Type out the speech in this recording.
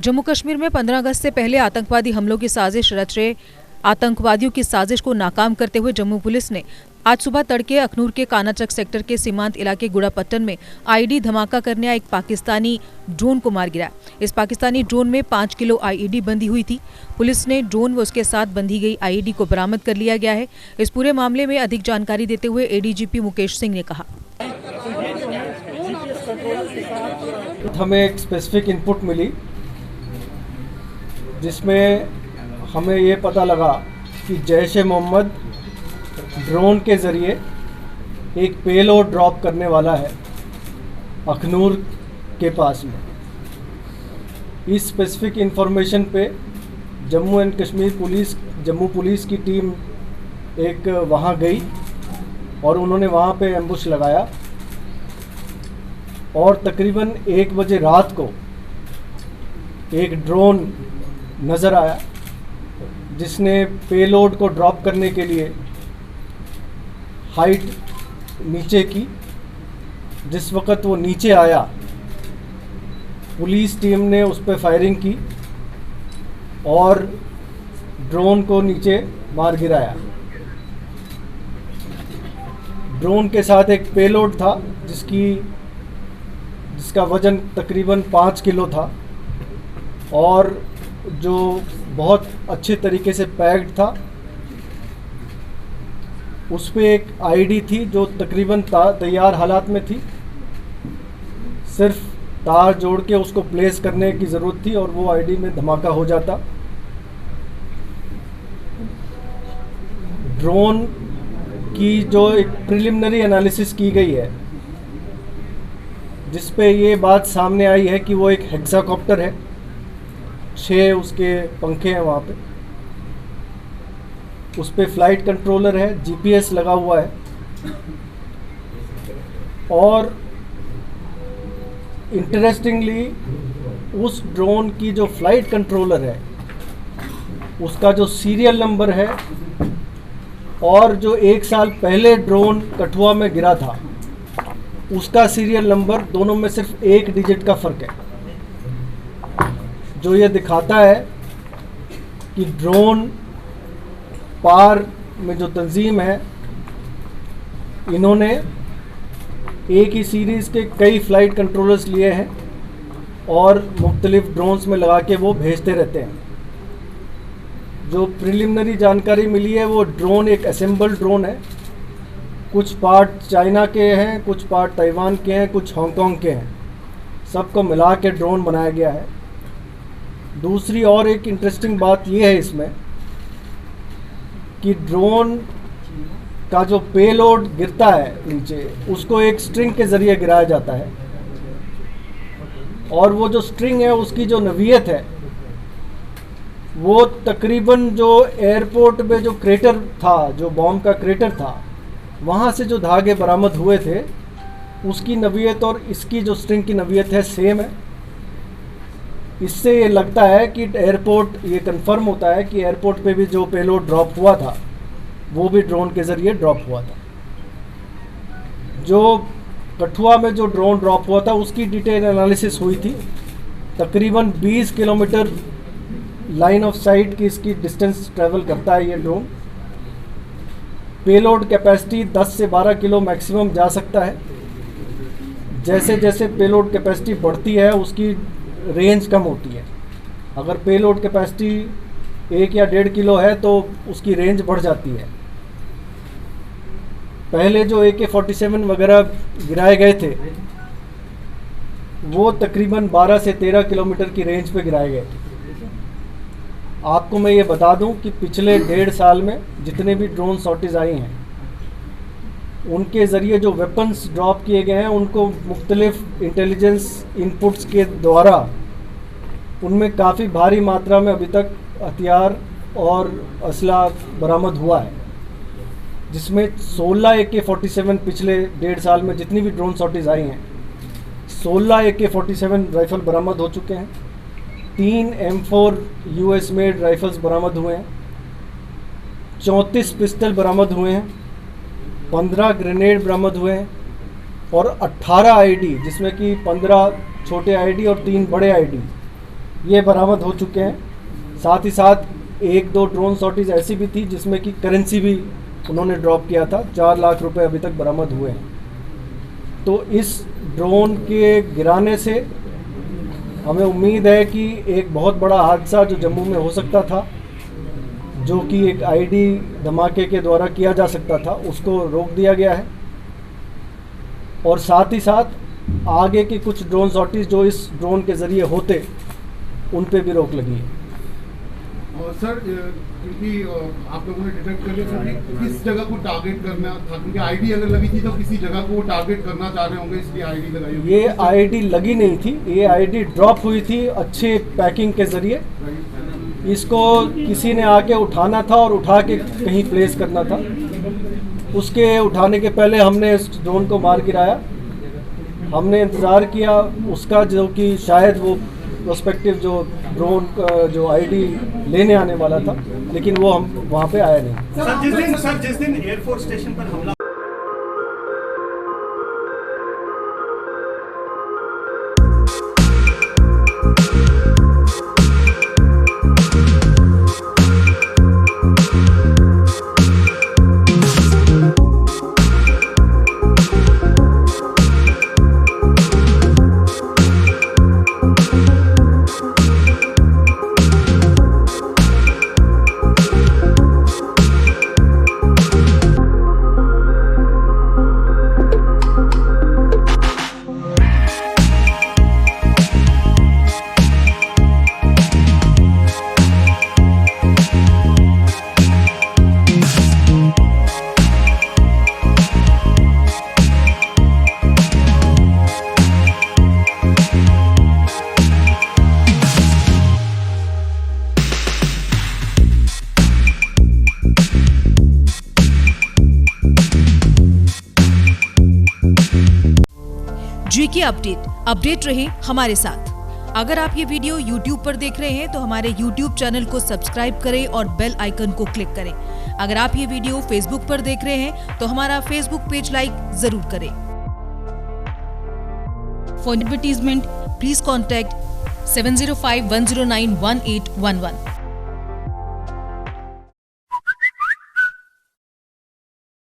जम्मू कश्मीर में 15 अगस्त से पहले आतंकवादी हमलों की साजिश रच रहे आतंकवादियों की साजिश को नाकाम करते हुए जम्मू पुलिस ने आज सुबह तड़के अखनूर के कानाचक सेक्टर के सीमांत इलाके गुड़ापट्टन में आईईडी धमाका करने आए एक पाकिस्तानी ड्रोन को मार गिराया। इस पाकिस्तानी ड्रोन में 5 किलो आईईडी बंधी हुई थी। पुलिस ने ड्रोन व उसके साथ बंधी गई आईईडी को बरामद कर लिया गया है। इस पूरे मामले में अधिक जानकारी देते हुए एडीजीपी मुकेश सिंह ने कहा, हमें एक स्पेसिफिक इनपुट मिली जिसमें हमें ये पता लगा कि जैश-ए-मोहम्मद ड्रोन के ज़रिए एक पेलोड ड्रॉप करने वाला है अखनूर के पास में। इस स्पेसिफिक इंफॉर्मेशन पे Jammu and Kashmir police, Jammu police की टीम एक वहाँ गई और उन्होंने वहाँ पे एम्बुश लगाया और तकरीबन 1 बजे रात को एक ड्रोन नज़र आया जिसने पेलोड को ड्रॉप करने के लिए हाइट नीचे की। जिस वक़्त वो नीचे आया पुलिस टीम ने उस पर फायरिंग की और ड्रोन को नीचे मार गिराया। ड्रोन के साथ एक पेलोड था जिसका वज़न तकरीबन 5 किलो था और जो बहुत अच्छे तरीके से पैक्ड था। उस पे एक आईडी थी जो तकरीबन तैयार हालात में थी, सिर्फ तार जोड़ के उसको प्लेस करने की ज़रूरत थी और वो आईडी में धमाका हो जाता। ड्रोन की जो एक प्रिलिमिनरी एनालिसिस की गई है जिस पे ये बात सामने आई है कि वो एक हेक्साकॉप्टर है, 6 उसके पंखे हैं वहाँ पे, उस पे फ्लाइट कंट्रोलर है, जीपीएस लगा हुआ है और इंटरेस्टिंगली उस ड्रोन की जो फ्लाइट कंट्रोलर है उसका जो सीरियल नंबर है और जो 1 साल पहले ड्रोन कठुआ में गिरा था उसका सीरियल नंबर, दोनों में सिर्फ 1 डिजिट का फ़र्क है, जो ये दिखाता है कि ड्रोन पार में जो तंजीम है इन्होंने एक ही सीरीज़ के कई फ़्लाइट कंट्रोलर्स लिए हैं और मुख्तलिफ ड्रोन्स में लगा के वो भेजते रहते हैं। जो प्रिलिमिनरी जानकारी मिली है वो ड्रोन एक असेंबल ड्रोन है, कुछ पार्ट चाइना के हैं, कुछ पार्ट ताइवान के हैं, कुछ हांगकांग के हैं, सबको मिला के ड्रोन बनाया गया है। दूसरी और एक इंटरेस्टिंग बात यह है इसमें कि ड्रोन का जो पेलोड गिरता है नीचे उसको एक स्ट्रिंग के ज़रिए गिराया जाता है और वो जो स्ट्रिंग है उसकी जो नवीयत है वो तकरीबन जो एयरपोर्ट में जो क्रेटर था, जो बॉम्ब का क्रेटर था, वहाँ से जो धागे बरामद हुए थे उसकी नवीयत और इसकी जो स्ट्रिंग की नवीयत है सेम है। इससे ये लगता है कि एयरपोर्ट, ये कंफर्म होता है कि एयरपोर्ट पे भी जो पेलोड ड्रॉप हुआ था वो भी ड्रोन के ज़रिए ड्रॉप हुआ था। जो कठुआ में जो ड्रोन ड्रॉप हुआ था उसकी डिटेल एनालिसिस हुई थी। तकरीबन 20 किलोमीटर लाइन ऑफ साइट की इसकी डिस्टेंस ट्रैवल करता है ये ड्रोन। पेलोड कैपेसिटी 10 से 12 किलो मैक्सिमम जा सकता है। जैसे जैसे पेलोड कैपेसिटी बढ़ती है उसकी रेंज कम होती है। अगर पेलोड कैपेसिटी 1 या 1.5 किलो है तो उसकी रेंज बढ़ जाती है। पहले जो AK-47 वगैरह गिराए गए थे वो तकरीबन 12 से 13 किलोमीटर की रेंज पे गिराए गए थे। आपको मैं ये बता दूं कि पिछले 1.5 साल में जितने भी ड्रोन शॉटेज आई हैं उनके ज़रिए जो वेपन्स ड्रॉप किए गए हैं उनको मुख्तलिफ इंटेलिजेंस इनपुट्स के द्वारा उनमें काफ़ी भारी मात्रा में अभी तक हथियार और असला बरामद हुआ है, जिसमें 16 AK-47 पिछले 1.5 साल में जितनी भी ड्रोन शॉटेज आई हैं 16 AK-47 राइफ़ल बरामद हो चुके हैं। 3 M4 US मेड राइफ़ल्स बरामद हुए हैं, 34 पिस्टल बरामद हुए हैं, 15 ग्रेनेड बरामद हुए हैं और 18 आईडी, जिसमें कि 15 छोटे आईडी और 3 बड़े आईडी, ये बरामद हो चुके हैं। साथ ही साथ एक दो ड्रोन सॉर्टीज ऐसी भी थी जिसमें कि करेंसी भी उन्होंने ड्रॉप किया था। 4 लाख रुपए अभी तक बरामद हुए हैं। तो इस ड्रोन के गिराने से हमें उम्मीद है कि एक बहुत बड़ा हादसा जो जम्मू में हो सकता था, जो कि एक आईडी धमाके के द्वारा किया जा सकता था, उसको रोक दिया गया है। और साथ ही साथ आगे के कुछ ड्रोन सॉर्टीज जो इस ड्रोन के ज़रिए होते, उन पे भी रोक लगी है। और सर, क्योंकि आप लोगों ने डिटेक्ट कर लिया सर कि किस जगह को टारगेट करना था, क्योंकि आईडी अगर लगी थी तो किसी जगह को टारगेट करना चाह रहे होंगे, इसलिए आईडी लगाई होगी। ये आईडी लगी नहीं थी, ये आईडी ड्रॉप हुई थी अच्छे पैकिंग के ज़रिए। इसको किसी ने आके उठाना था और उठा के कहीं प्लेस करना था। उसके उठाने के पहले हमने इस ड्रोन को मार गिराया। हमने इंतज़ार किया उसका, जो कि शायद वो प्रोस्पेक्टिव जो ड्रोन जो आईडी लेने आने वाला था, लेकिन वो हम वहाँ पे आया नहीं। सर जिस दिन एयरफोर्स स्टेशन पर हमला जीके अपडेट रहे हमारे साथ। अगर आप ये वीडियो YouTube पर देख रहे हैं तो हमारे YouTube चैनल को सब्सक्राइब करें और बेल आइकन को क्लिक करें। अगर आप ये वीडियो Facebook पर देख रहे हैं तो हमारा Facebook पेज लाइक जरूर करें। For advertisement please contact 7051091811।